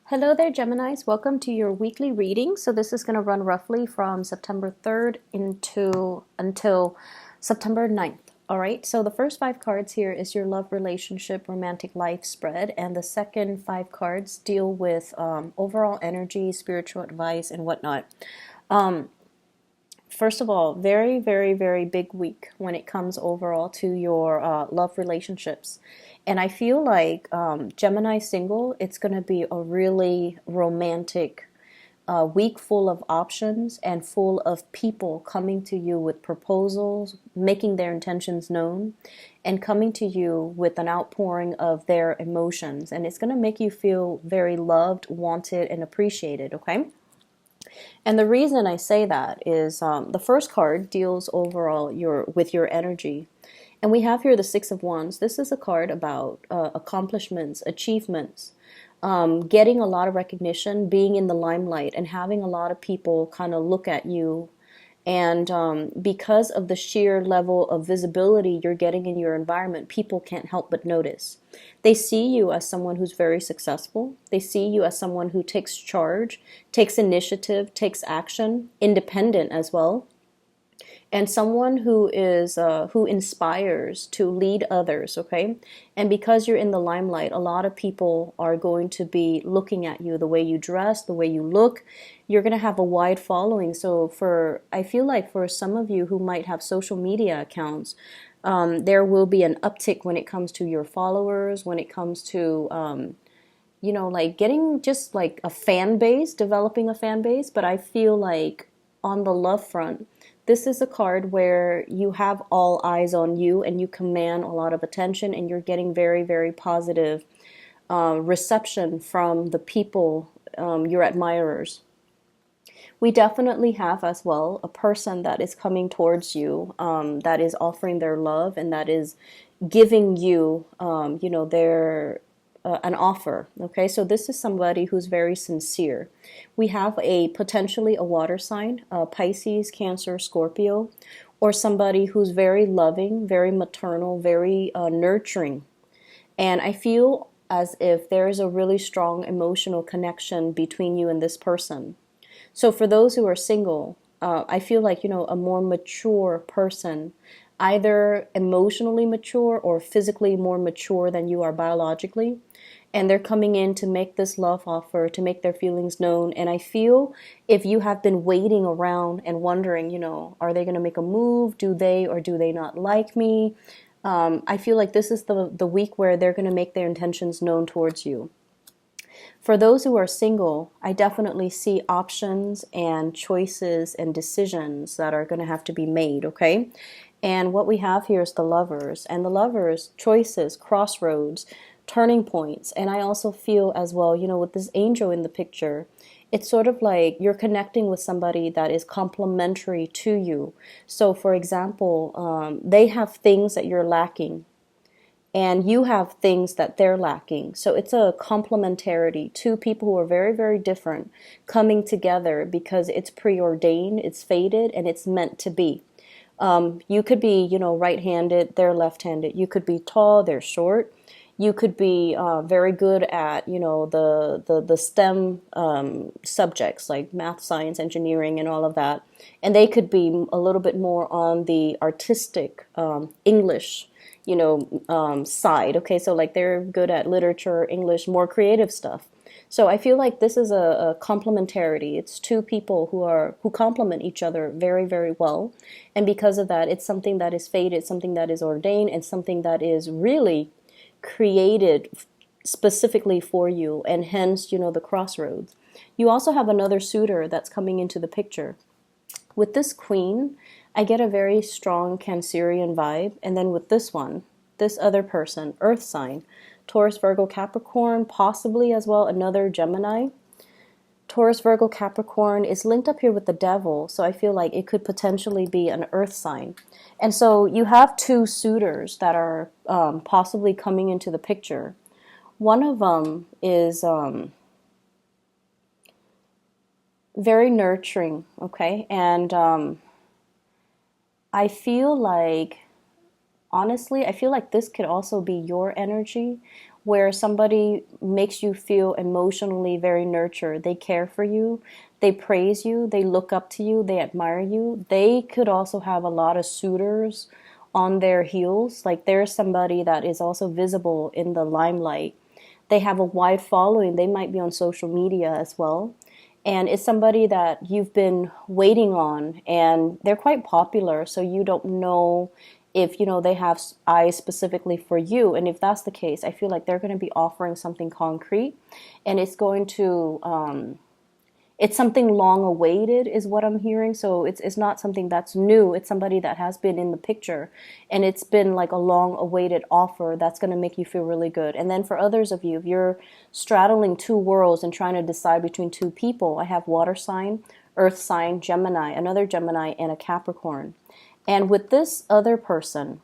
Hello there, Geminis. Welcome to your weekly reading. So this is going to run roughly from September 3rd until September 9th. All right. So the first five cards here is your love, relationship, romantic life spread, and the second five cards deal with overall energy, spiritual advice, and whatnot. First of all, very, very, very big week when it comes overall to your love relationships. And I feel like Gemini single, it's going to be a really romantic week full of options and full of people coming to you with proposals, making their intentions known, and coming to you with an outpouring of their emotions. And it's going to make you feel very loved, wanted, and appreciated, okay? And the reason I say that is the first card deals overall with your energy. And we have here the Six of Wands. This is a card about accomplishments, achievements, getting a lot of recognition, being in the limelight, and having a lot of people kind of look at you. And because of the sheer level of visibility you're getting in your environment, people can't help but notice. They see you as someone who's very successful. They see you as someone who takes charge, takes initiative, takes action, independent as well, and someone who inspires to lead others, okay? And because you're in the limelight, a lot of people are going to be looking at you, the way you dress, the way you look. You're going to have a wide following. So I feel like for some of you who might have social media accounts, there will be an uptick when it comes to your followers, when it comes to like getting just like a fan base, developing a fan base. But I feel like on the love front, this is a card where you have all eyes on you and you command a lot of attention, and you're getting very, very positive reception from the people, your admirers. We definitely have as well a person that is coming towards you, that is offering their love and that is giving you, their an offer. Okay, so this is somebody who's very sincere. We have potentially a water sign, Pisces, Cancer, Scorpio, or somebody who's very loving, very maternal, very nurturing. And I feel as if there is a really strong emotional connection between you and this person. So for those who are single, I feel like, a more mature person, either emotionally mature or physically more mature than you are biologically. And they're coming in to make this love offer, to make their feelings known. And I feel if you have been waiting around and wondering, are they going to make a move? Do they or do they not like me? I feel like this is the week where they're going to make their intentions known towards you. For those who are single, I definitely see options and choices and decisions that are going to have to be made, okay? And what we have here is the lovers. And the lovers, choices, crossroads, turning points. And I also feel as well, with this angel in the picture, it's sort of like you're connecting with somebody that is complementary to you. So for example, they have things that you're lacking, and you have things that they're lacking. So it's a complementarity. Two people who are very, very different coming together because it's preordained, it's fated, and it's meant to be. You could be, right-handed, they're left-handed. You could be tall, they're short. You could be very good at, the STEM subjects like math, science, engineering, and all of that. And they could be a little bit more on the artistic, English, side. Okay, so like they're good at literature, English, more creative stuff. So I feel like this is a complementarity. It's two people who complement each other very, very well. And because of that, it's something that is fated, something that is ordained, and something that is really created specifically for you, and hence, the crossroads. You also have another suitor that's coming into the picture. With this queen, I get a very strong Cancerian vibe. And then with this one, this other person, earth sign, Taurus, Virgo, Capricorn, possibly as well another Gemini. Taurus, Virgo, Capricorn is linked up here with the devil, so I feel like it could potentially be an earth sign. And so you have two suitors that are possibly coming into the picture. One of them is very nurturing, okay? And I feel like, honestly, I feel like this could also be your energy, where somebody makes you feel emotionally very nurtured. They care for you, they praise you, they look up to you, they admire you. They could also have a lot of suitors on their heels. Like there's somebody that is also visible in the limelight. They have a wide following. They might be on social media as well. And it's somebody that you've been waiting on, and they're quite popular, so you don't know if they have eyes specifically for you. And if that's the case, I feel like they're going to be offering something concrete, and it's going to it's something long awaited is what I'm hearing. So it's not something that's new. It's somebody that has been in the picture, and it's been like a long awaited offer that's going to make you feel really good. And then for others of you, if you're straddling two worlds and trying to decide between two people, I have water sign, earth sign, Gemini, another Gemini, and a Capricorn. And with this other person,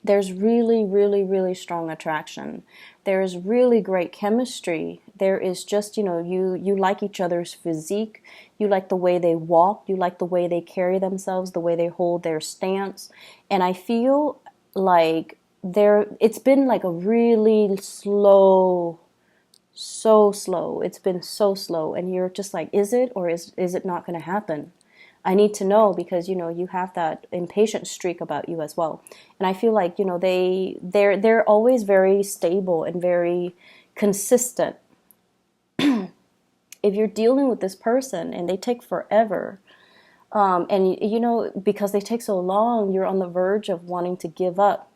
there's really, really, really strong attraction. There's really great chemistry. There is just, you like each other's physique. You like the way they walk. You like the way they carry themselves, the way they hold their stance. And I feel like it's been like a really slow, so slow. It's been so slow. And you're just like, is it, or is it not going to happen? I need to know, because you have that impatient streak about you as well. And I feel like they're always very stable and very consistent. If you're dealing with this person and they take forever, and because they take so long, you're on the verge of wanting to give up.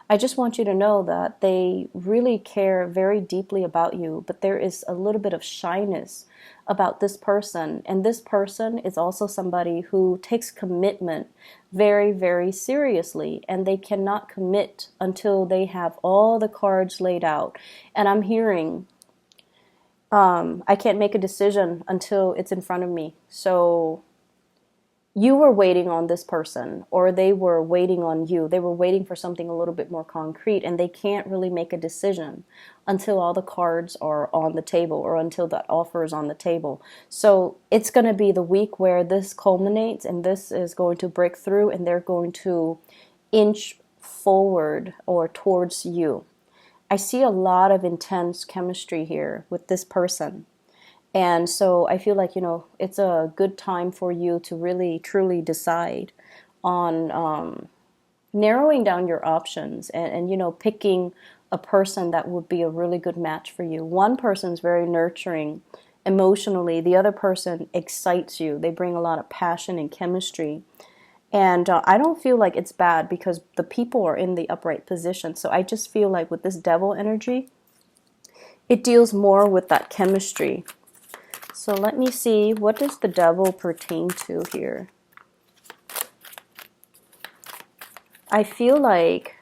I just want you to know that they really care very deeply about you, but there is a little bit of shyness about this person. And this person is also somebody who takes commitment very, very seriously, and they cannot commit until they have all the cards laid out. And I'm hearing, I can't make a decision until it's in front of me. So you were waiting on this person, or they were waiting on you. They were waiting for something a little bit more concrete, and they can't really make a decision until all the cards are on the table, or until that offer is on the table. So it's going to be the week where this culminates, and this is going to break through, and they're going to inch forward or towards you. I see a lot of intense chemistry here with this person. And so I feel like, it's a good time for you to really, truly decide on narrowing down your options, and picking a person that would be a really good match for you. One person's very nurturing emotionally. The other person excites you. They bring a lot of passion and chemistry. And I don't feel like it's bad, because the people are in the upright position. So I just feel like with this devil energy, it deals more with that chemistry. So let me see, what does the devil pertain to here? I feel like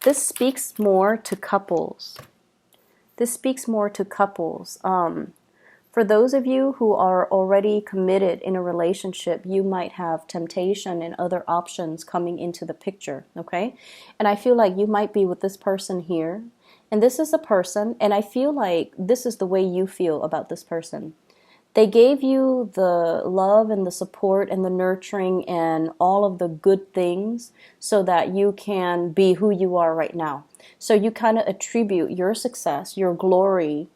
this speaks more to couples. This speaks more to couples. For those of you who are already committed in a relationship, you might have temptation and other options coming into the picture, okay? And I feel like you might be with this person here, and this is a person, and I feel like this is the way you feel about this person. They gave you the love and the support and the nurturing and all of the good things so that you can be who you are right now. So you kind of attribute your success, your glory,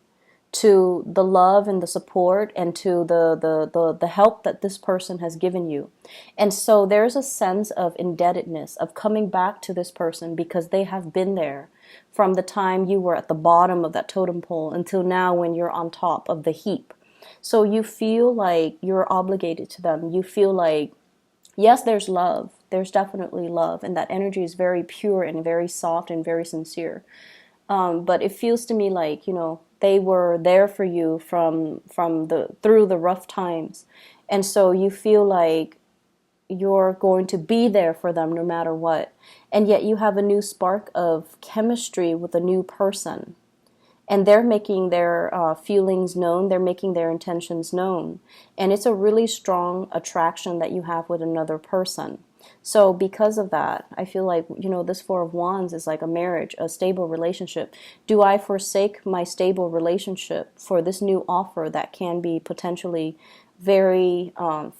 to the love and the support and to the help that this person has given you. And so there's a sense of indebtedness, of coming back to this person, because they have been there from the time you were at the bottom of that totem pole until now when you're on top of the heap. So you feel like you're obligated to them. You feel like, yes, there's love. There's definitely love. And that energy is very pure and very soft and very sincere. But it feels to me like, they were there for you through the rough times. And so you feel like you're going to be there for them no matter what. And yet you have a new spark of chemistry with a new person. And they're making their feelings known. They're making their intentions known. And it's a really strong attraction that you have with another person. So because of that, I feel like, this Four of Wands is like a marriage, a stable relationship. Do I forsake my stable relationship for this new offer that can be potentially very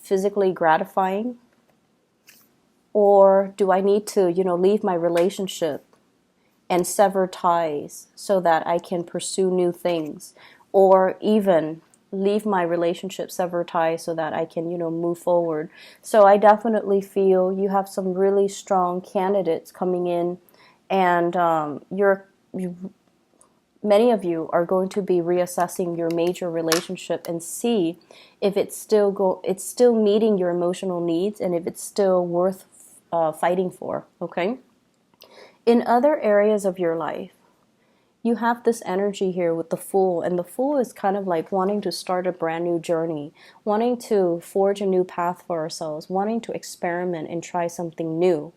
physically gratifying? Or do I need to, leave my relationship and sever ties so that I can pursue new things, or even leave my relationship, sever ties so that I can, move forward. So I definitely feel you have some really strong candidates coming in, and many of you are going to be reassessing your major relationship and see if it's still meeting your emotional needs, and if it's still worth fighting for. Okay. In other areas of your life, you have this energy here with the Fool, and the Fool is kind of like wanting to start a brand new journey, wanting to forge a new path for ourselves, wanting to experiment and try something new,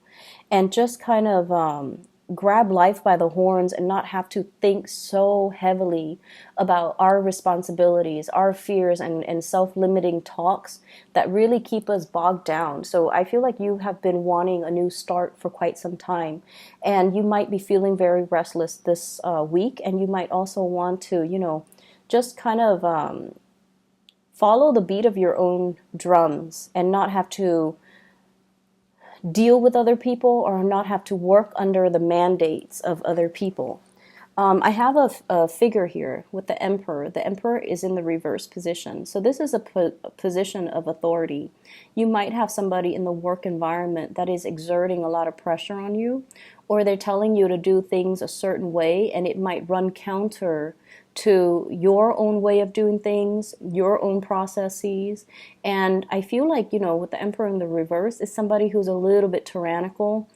and just kind of grab life by the horns and not have to think so heavily about our responsibilities, our fears, and self-limiting talks that really keep us bogged down. So I feel like you have been wanting a new start for quite some time, and you might be feeling very restless this week, and you might also want to, just kind of follow the beat of your own drums and not have to deal with other people, or not have to work under the mandates of other people. I have a figure here with the Emperor. The Emperor is in the reverse position. So this is a position of authority. You might have somebody in the work environment that is exerting a lot of pressure on you, or they're telling you to do things a certain way, and it might run counter to your own way of doing things, your own processes. And I feel like, with the Emperor in the reverse, is somebody who's a little bit tyrannical.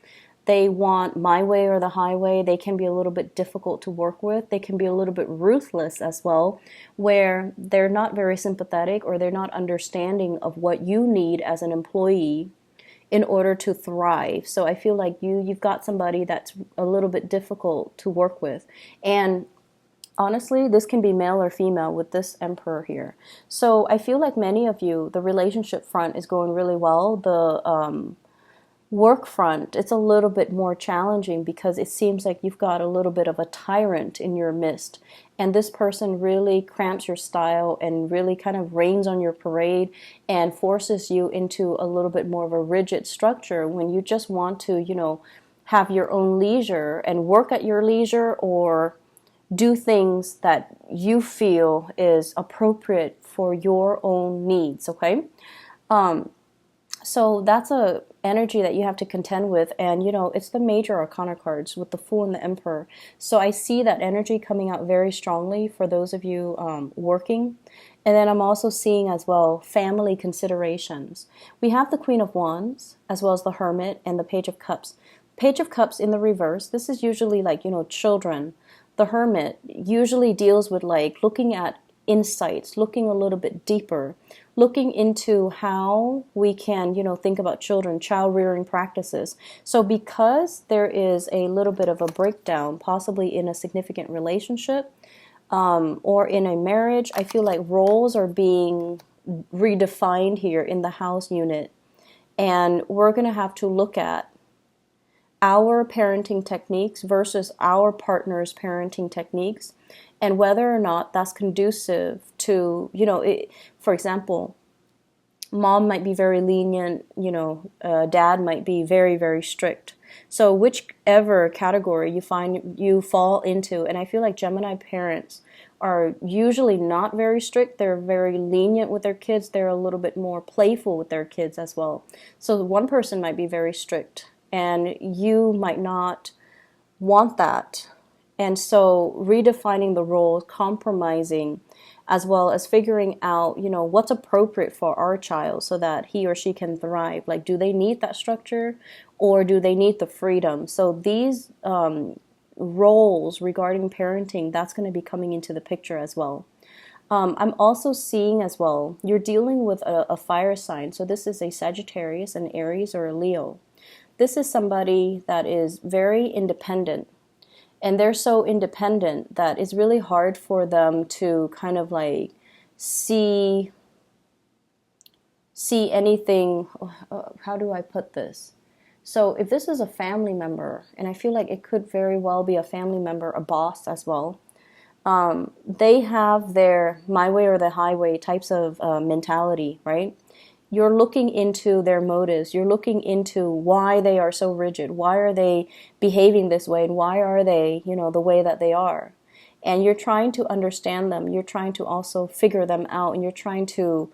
They want my way or the highway. They can be a little bit difficult to work with. They can be a little bit ruthless as well, where they're not very sympathetic, or they're not understanding of what you need as an employee in order to thrive. So I feel like you've got somebody that's a little bit difficult to work with. And honestly, this can be male or female with this Emperor here. So I feel like many of you, the relationship front is going really well. The work front, it's a little bit more challenging, because it seems like you've got a little bit of a tyrant in your midst, and this person really cramps your style and really kind of rains on your parade and forces you into a little bit more of a rigid structure, when you just want to, have your own leisure and work at your leisure, or do things that you feel is appropriate for your own needs. Okay. So that's a energy that you have to contend with, and it's the major arcana cards with the Fool and the Emperor. So I see that energy coming out very strongly for those of you working. And then I'm also seeing as well family considerations. We have the Queen of Wands, as well as the Hermit and the Page of Cups. Page of Cups in the reverse, this is usually like, children. The Hermit usually deals with like looking at insights, looking a little bit deeper, looking into how we can, think about children, child rearing practices. So because there is a little bit of a breakdown, possibly in a significant relationship, or in a marriage, I feel like roles are being redefined here in the house unit. And we're going to have to look at our parenting techniques versus our partner's parenting techniques, and whether or not that's conducive to, for example, mom might be very lenient, dad might be very, very strict. So whichever category you fall into, and I feel like Gemini parents are usually not very strict. They're very lenient with their kids. They're a little bit more playful with their kids as well. So one person might be very strict, and you might not want that. And so redefining the roles, compromising, as well as figuring out, what's appropriate for our child so that he or she can thrive. Like, do they need that structure, or do they need the freedom? So these roles regarding parenting, that's going to be coming into the picture as well. I'm also seeing as well, you're dealing with a fire sign. So this is a Sagittarius, an Aries, or a Leo. This is somebody that is very independent. And they're so independent that it's really hard for them to kind of like see anything. How do I put this? So if this is a family member, and I feel like it could very well be a family member, a boss as well, they have their my way or the highway types of mentality, right? You're looking into their motives. You're looking into why they are so rigid. Why are they behaving this way? And why are they, the way that they are? And you're trying to understand them. You're trying to also figure them out. And you're trying to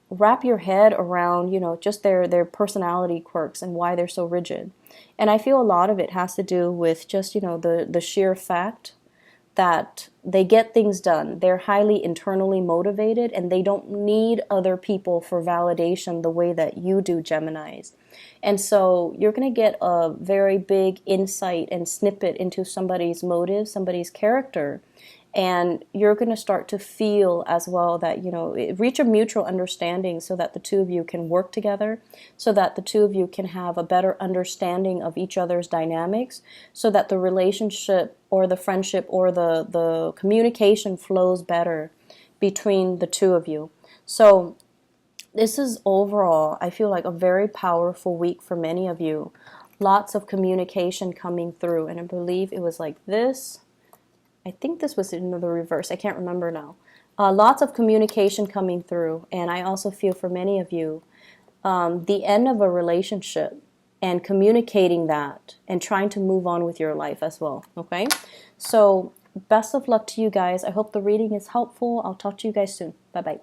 wrap your head around, just their personality quirks and why they're so rigid. And I feel a lot of it has to do with just, the sheer fact that they get things done. They're highly internally motivated and they don't need other people for validation the way that you do, Geminis. And so you're going to get a very big insight and snippet into somebody's motive, somebody's character. And you're going to start to feel as well that, reach a mutual understanding so that the two of you can work together, so that the two of you can have a better understanding of each other's dynamics, so that the relationship or the friendship or the communication flows better between the two of you. So this is overall, I feel like, a very powerful week for many of you. Lots of communication coming through. And I believe it was like this. I think this was in the reverse. I can't remember now. Lots of communication coming through. And I also feel for many of you, the end of a relationship and communicating that and trying to move on with your life as well. Okay? So best of luck to you guys. I hope the reading is helpful. I'll talk to you guys soon. Bye-bye.